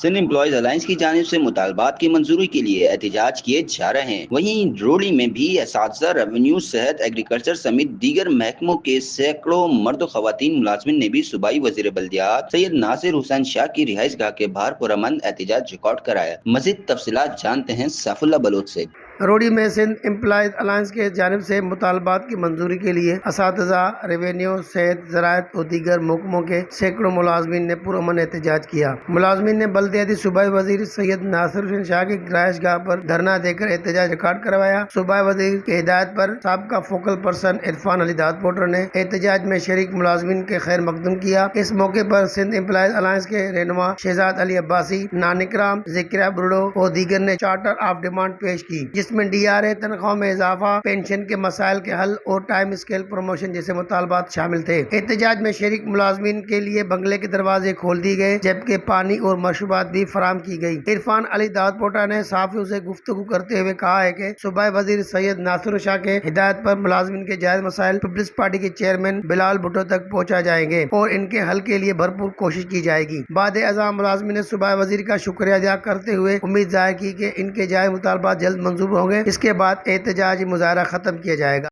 Sindh employees alliance کی جانب سے مطالبات کی منظوری کے لیے احتجاج کیے جا رہے ہیں۔ وہیں روڑی میں بھی اساتذہ، ریونیو، صحت، ایگریکلچر سمیت دیگر محکموں کے سینکڑوں مرد و خواتین ملازمین نے بھی صوبائی وزیر بلدیات سید ناصر حسین شاہ کی رہائش گاہ کے باہر پرامن احتجاج ریکارڈ کرایا۔ مزید تفصیلات جانتے ہیں سیف اللہ بلوچ سے۔ روڑی میں سندھ امپلائیز الائنس کی جانب سے مطالبات کی منظوری کے لیے اساتذہ، ریونیو، صحت، زراعت اور دیگر محکموں کے سینکڑوں ملازمین نے پرامن احتجاج کیا۔ ملازمین نے بلدیاتی صوبائی وزیر سید ناصر حسین شاہ کی رہائش گاہ پر دھرنا دے کر احتجاج ریکارڈ کروایا۔ صوبائی وزیر کی ہدایت پر سابقہ فوکل پرسن عرفان علی داد پوٹر نے احتجاج میں شریک ملازمین کے خیر مقدم کیا۔ اس موقع پر سندھ امپلائیز الائنس کے رہنما شہزاد علی عباسی، نانک رام، ذکریہ برڈو اور دیگر نے چارٹر آف ڈیمانڈ پیش کی، جس میں ڈی آر اے، تنخواہوں میں اضافہ، پینشن کے مسائل کے حل اور ٹائم اسکیل پروموشن جیسے مطالبات شامل تھے۔ احتجاج میں شریک ملازمین کے لیے بنگلے کے دروازے کھول دیے گئے، جبکہ پانی اور مشروبات بھی فراہم کی گئی۔ عرفان علی داد پوٹا نے صحافیوں سے گفتگو کرتے ہوئے کہا ہے کہ صوبائی وزیر سید ناصر شاہ کے ہدایت پر ملازمین کے جائز مسائل پیپلز پارٹی کے چیئرمین بلال بھٹو تک پہنچا جائیں گے اور ان کے حل کے لیے بھرپور کوشش کی جائے گی۔ بعد ازاں ملازمین نے صوبائی وزیر کا شکریہ ادا کرتے ہوئے امید ظاہر کی کہ ان کے جائز مطالبات جلد منظور ہوں گے۔ اس کے بعد احتجاجی مظاہرہ ختم کیا جائے گا۔